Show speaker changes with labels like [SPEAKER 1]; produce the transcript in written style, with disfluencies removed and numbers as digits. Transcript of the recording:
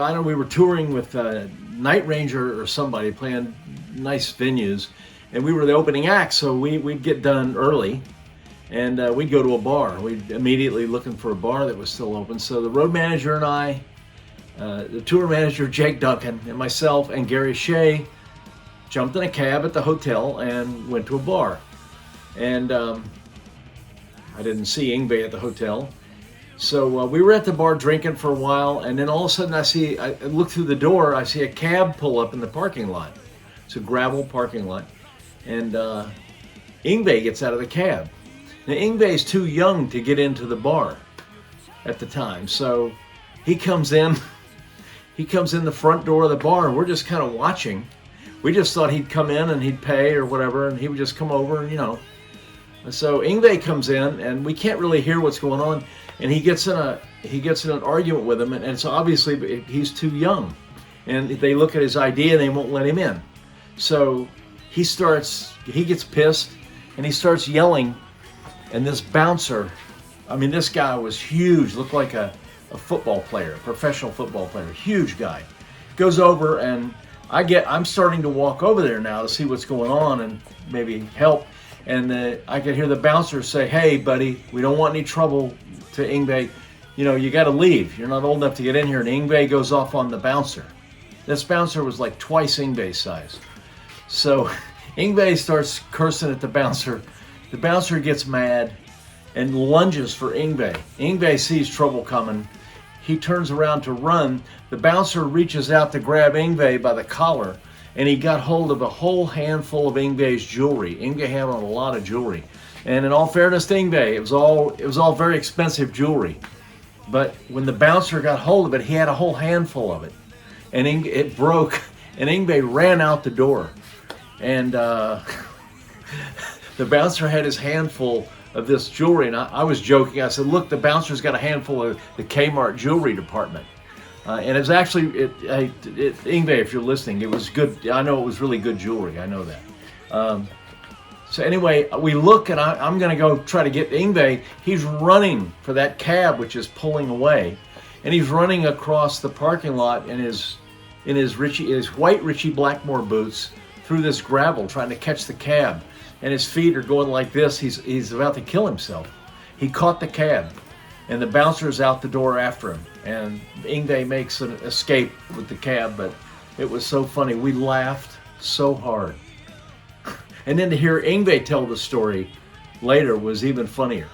[SPEAKER 1] I know we were touring with Night Ranger or somebody playing nice venues, and we were the opening act, so we'd get done early, and we'd go to a bar. We'd immediately looking for a bar that was still open. So the road manager and I, the tour manager Jake Duncan, and myself and Gary Shea jumped in a cab at the hotel and went to a bar. And I didn't see Yngwie at the hotel. So we were at the bar drinking for a while, and then all of a sudden I look through the door, I see a cab pull up in the parking lot. It's a gravel parking lot. And Yngwie gets out of the cab. Now Yngwie's too young to get into the bar at the time. So he comes in the front door of the bar, and we're just kind of watching. We just thought he'd come in and he'd pay or whatever, and he would just come over and, you know. So Yngwie comes in, and we can't really hear what's going on, and he gets in an argument with him, and it's obviously he's too young, and they look at his ID and they won't let him in. So he gets pissed, and he starts yelling, and this bouncer, I mean, this guy was huge, looked like a football player, a professional football player, huge guy, goes over, and I'm starting to walk over there now to see what's going on and maybe help. And I could hear the bouncer say, "Hey, buddy, we don't want any trouble to Yngwie. You know, you got to leave. You're not old enough to get in here." And Yngwie goes off on the bouncer. This bouncer was like twice Yngwie's size. So Yngwie starts cursing at the bouncer. The bouncer gets mad and lunges for Yngwie. Yngwie sees trouble coming. He turns around to run. The bouncer reaches out to grab Yngwie by the collar, and he got hold of a whole handful of Yngwie's jewelry. Yngwie had on a lot of jewelry. And in all fairness to Yngwie, it was all very expensive jewelry. But when the bouncer got hold of it, he had a whole handful of it. And it broke, and Yngwie ran out the door. And the bouncer had his handful of this jewelry, and I was joking. I said, "Look, the bouncer's got a handful of the Kmart jewelry department." And it's actually, Yngwie, if you're listening, it was good. I know it was really good jewelry. I know that. So anyway, we look, and I'm going to go try to get Yngwie. He's running for that cab, which is pulling away, and he's running across the parking lot in his white Ritchie Blackmore boots through this gravel, trying to catch the cab. And his feet are going like this. He's about to kill himself. He caught the cab, and the bouncer's out the door after him. And Yngwie makes an escape with the cab, but it was so funny. We laughed so hard. And then to hear Yngwie tell the story later was even funnier.